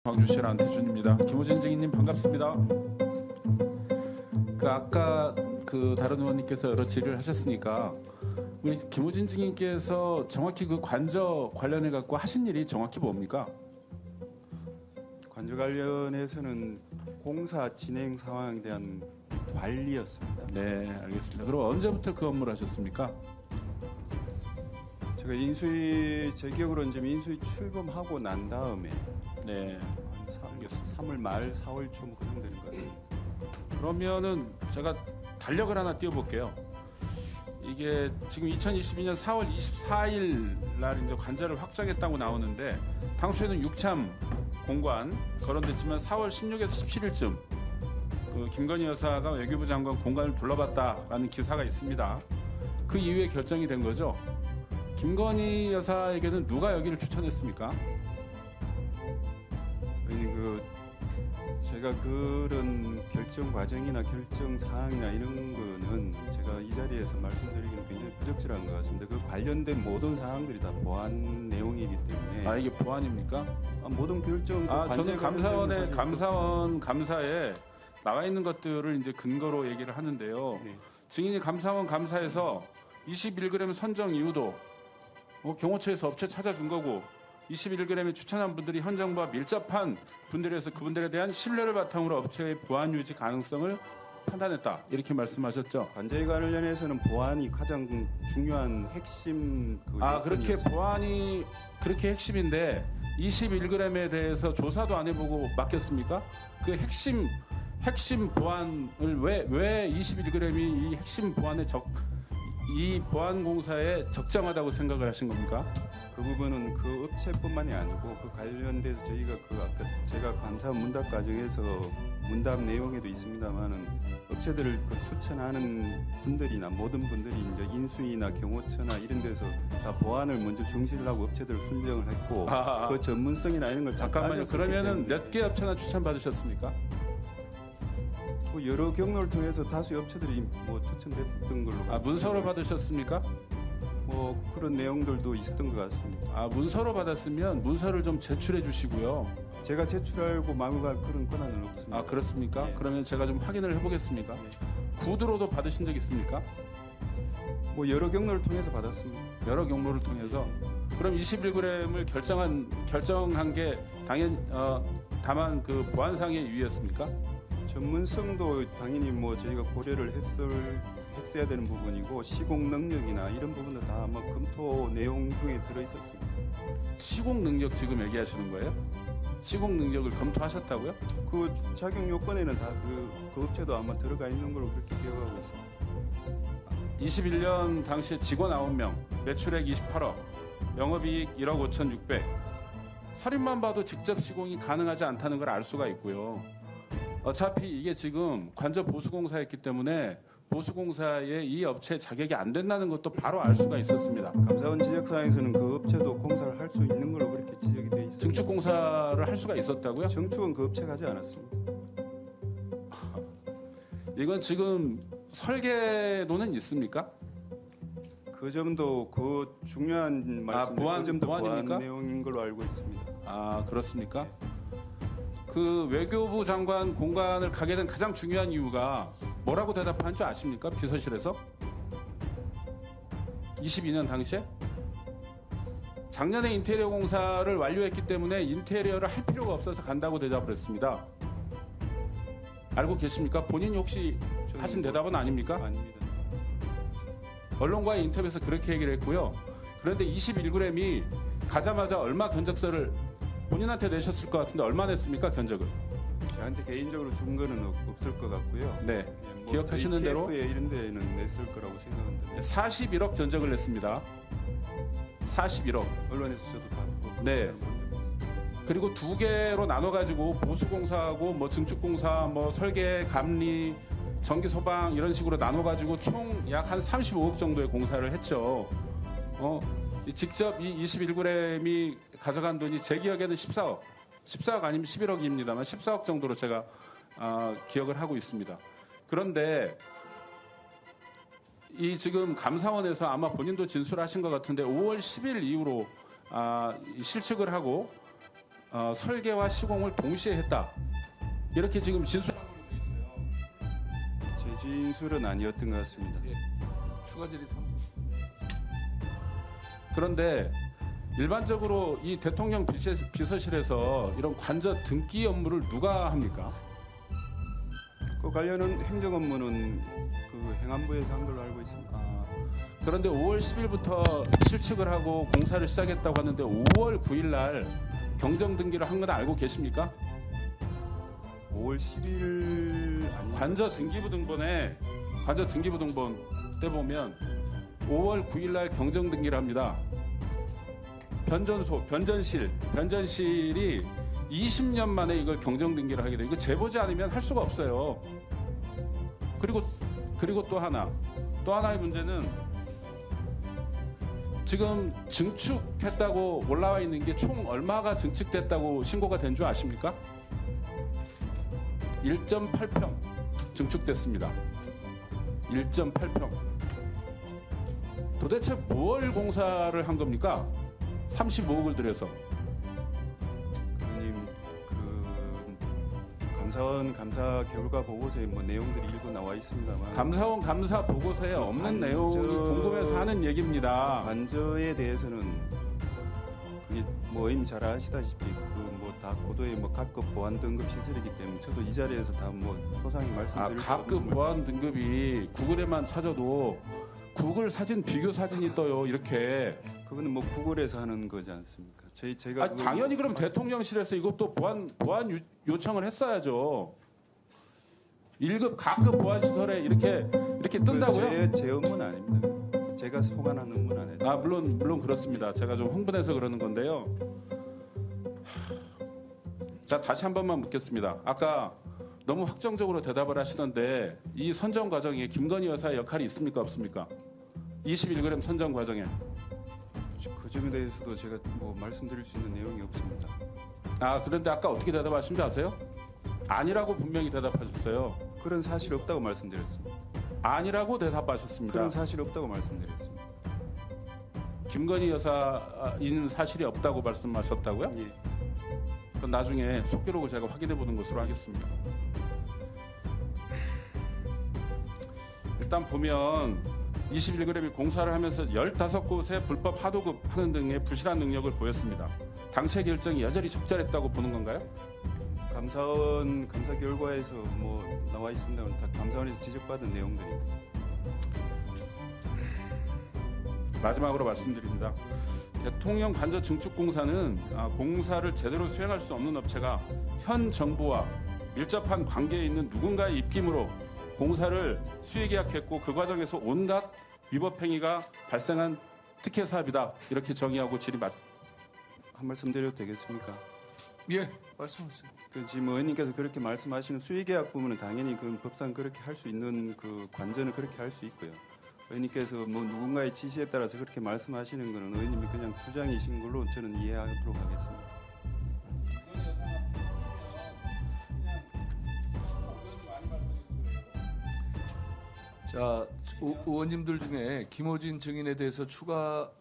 광주시 안태준입니다. 김호진 증인님 반갑습니다. 아까 다른 의원님께서 여러 질의를 하셨으니까 우리 김호진 증인께서 정확히 관저 관련해 갖고 하신 일이 정확히 뭡니까? 관저 관련해서는 공사 진행 상황에 대한 관리였습니다. 네, 알겠습니다. 그럼 언제부터 그 업무를 하셨습니까? 제가 제 기억으로는 지금 인수위 출범하고 난 다음에 네, 한 3월 말 4월 초 그정 되는 것 같습니다. 그러면은 제가 달력을 하나 띄워볼게요. 이게 지금 2022년 4월 24일 날 이제 관저를 확정했다고 나오는데 당초에는 6참 공관 거론됐지만 4월 16에서 17일쯤 김건희 여사가 외교부 장관 공관을 둘러봤다라는 기사가 있습니다. 그 이후에 결정이 된 거죠. 김건희 여사에게는 누가 여기를 추천했습니까? 제가 그런 결정 과정이나 결정 사항이나 이런 거는 제가 이 자리에서 말씀드리기는 굉장히 부적절한 것 같습니다. 그 관련된 모든 사항들이 다 보안 내용이기 때문에. 이게 보안입니까? 모든 결정. 저는 감사에 나와 있는 것들을 이제 근거로 얘기를 하는데요. 네. 증인이 감사에서 21g 선정 이유도 경호처에서 업체 찾아준 거고 21g에 추천한 분들이 현 정부와 밀접한 분들이어서 그분들에 대한 신뢰를 바탕으로 업체의 보안 유지 가능성을 판단했다. 이렇게 말씀하셨죠. 관저에 관련해서는 보안이 가장 중요한 핵심 그렇게 보안이 그렇게 핵심인데 21g에 대해서 조사도 안 해보고 맡겼습니까? 그 핵심 보안을 왜 21g이 이 핵심 보안에 이 보안공사에 적정하다고 생각을 하신 겁니까? 그 부분은 그 업체뿐만이 아니고 그 관련돼서 저희가 아까 제가 감사 문답 과정에서 문답 내용에도 있습니다만은 업체들을 추천하는 분들이나 모든 분들이 이제 인수위나 경호처나 이런 데서 다 보안을 먼저 중시를 하고 업체들을 선정을 했고 그 전문성이나 이런 걸 잠깐만요. 그러면은 몇 개 업체나 추천 받으셨습니까? 여러 경로를 통해서 다수 업체들이 추천됐던 걸로. 문서로 받으셨습니까? 그런 내용들도 있었던 것 같습니다. 문서로 받았으면 문서를 좀 제출해 주시고요. 제가 제출하고 마무리할 그런 권한은 없습니다. 그렇습니까? 네. 그러면 제가 좀 확인을 해보겠습니다. 네. 구두로도 받으신 적 있습니까? 여러 경로를 통해서 받았습니다. 여러 경로를 통해서. 그럼 21g을 결정한 게 다만 그 보안상의 이유였습니까? 전문성도 당연히 저희가 고려를 했어야 되는 부분이고 시공 능력이나 이런 부분도 다 검토 내용 중에 들어있었습니다. 시공 능력 지금 얘기하시는 거예요? 시공 능력을 검토하셨다고요? 그 자격 요건에는 다 그 업체도 아마 들어가 있는 걸로 그렇게 기억하고 있습니다. 21년 당시에 직원 9명, 매출액 28억, 영업이익 1억 5,600. 서류만 봐도 직접 시공이 가능하지 않다는 걸 알 수가 있고요. 어차피 이게 지금 관저 보수공사였기 때문에 보수공사의 이 업체 자격이 안 된다는 것도 바로 알 수가 있었습니다. 감사원 지적사항에서는 그 업체도 공사를 할 수 있는 걸로 그렇게 지적이 돼 있습니다. 증축공사를 할 수가 있었다고요? 증축은 그 업체가 하지 않았습니다. 이건 지금 설계도는 있습니까? 그 점도 그 중요한 말씀인데 그 점도 보안입니까? 보안 내용인 걸로 알고 있습니다. 그렇습니까? 그 외교부 장관 공관을 가게 된 가장 중요한 이유가 뭐라고 대답한 줄 아십니까? 비서실에서 22년 당시에 작년에 인테리어 공사를 완료했기 때문에 인테리어를 할 필요가 없어서 간다고 대답을 했습니다. 알고 계십니까? 본인이 혹시 하신 대답은 아닙니까? 아닙니다. 언론과의 인터뷰에서 그렇게 얘기를 했고요. 그런데 21g이 가자마자 얼마 견적서를 본인한테 내셨을 것 같은데 얼마 냈습니까? 견적을? 저한테 개인적으로 준 거는 없을 것 같고요. 네. 기억하시는 대로 KF에 이런 데는 냈을 거라고 생각합니다. 41억 견적을 냈습니다. 41억. 언론에서 저도 봤고. 네. 그리고 두 개로 나눠가지고 보수공사하고 증축공사, 설계, 감리, 전기 소방 이런 식으로 나눠가지고 총 약 한 35억 정도의 공사를 했죠. 직접 이 21g이 가져간 돈이 제 기억에는 14억 아니면 11억입니다만 14억 정도로 제가 기억을 하고 있습니다. 그런데 이 지금 감사원에서 아마 본인도 진술하신 것 같은데 5월 10일 이후로 실측을 하고 설계와 시공을 동시에 했다. 이렇게 지금 진술하고 있어요. 제 진술은 아니었던 것 같습니다. 추가 질의 3. 그런데 일반적으로 이 대통령 비서실에서 이런 관저 등기 업무를 누가 합니까? 그 관련은 행정 업무는 그 행안부에서 한 걸로 알고 있습니다. 그런데 5월 10일부터 실측을 하고 공사를 시작했다고 하는데 5월 9일 날 경정 등기를 한 건 알고 계십니까? 5월 10일 아니 관저 등기부 등본에 관저 등기부 등본 때 보면 5월 9일 날 경정 등기를 합니다. 변전실이 20년 만에 이걸 경정 등기를 하게 돼요. 이거 재보지 않으면 할 수가 없어요. 그리고 또 하나의 문제는 지금 증축했다고 올라와 있는 게 총 얼마가 증축됐다고 신고가 된 줄 아십니까? 1.8평 증축됐습니다. 1.8평. 도대체 뭘 공사를 한 겁니까? 35억을 들여서. 의원님 그 감사원 감사 결과 보고서에 뭐 내용들이 일부 나와 있습니다만 감사원 감사 보고서에 없는 내용이 궁금해서 하는 얘기입니다. 관저에 대해서는 그게 뭐 의원님 잘 아시다시피 그 뭐 다 고도의 뭐 각급 보안 등급 시설이기 때문에 저도 이 자리에서 다 뭐 소상히 말씀드릴 수 각급 없는 보안 등급이 구글에만 찾아도 구글 사진 비교 사진이 떠요. 이렇게. 그거는 뭐 구글에서 하는 거지 않습니까? 제가 당연히 그럼 대통령실에서 이것도 보안 요청을 했어야죠. 1급 각급 보안 시설에 이렇게 뜬다고요? 제 업무는 아닙니다. 제가 소관하는 업무는 아니에요. 물론 그렇습니다. 제가 좀 흥분해서 그러는 건데요. 자, 다시 한 번만 묻겠습니다. 아까 너무 확정적으로 대답을 하시던데 이 선정 과정에 김건희 여사의 역할이 있습니까, 없습니까? 21g 선정 과정에. 그 점에 대해서도 제가 뭐 말씀드릴 수 있는 내용이 없습니다. 그런데 아까 어떻게 대답하신 줄 아세요? 아니라고 분명히 대답하셨어요. 그런 사실 없다고 말씀드렸습니다. 아니라고 대답하셨습니다. 그런 사실 없다고 말씀드렸습니다. 김건희 여사인 사실이 없다고 말씀하셨다고요? 예. 그럼 나중에 속기록을 제가 확인해 보는 것으로 하겠습니다. 일단 보면 21g이 공사를 하면서 15곳에 불법 하도급 하는 등의 부실한 능력을 보였습니다. 당시의 결정이 여전히 적절했다고 보는 건가요? 감사원 감사 결과에서 뭐 나와 있습니다만 다 감사원에서 지적받은 내용들입니다. 마지막으로 말씀드립니다. 대통령 관저 증축 공사는 공사를 제대로 수행할 수 없는 업체가 현 정부와 밀접한 관계에 있는 누군가의 입김으로 공사를 수의 계약했고 그 과정에서 온갖 위법 행위가 발생한 특혜 사업이다. 이렇게 정의하고 질의 한 말씀 드려도 되겠습니까? 예, 말씀하세요. 지금 의원님께서 그렇게 말씀하시는 수의계약 부분은 당연히 그 법상 그렇게 할 수 있는 그 관전은 그렇게 할 수 있고요. 의원님께서 뭐 누군가의 지시에 따라서 그렇게 말씀하시는 것은 의원님이 그냥 주장이신 걸로 저는 이해하도록 하겠습니다. 자, 의원님들 중에 김호진 증인에 대해서 추가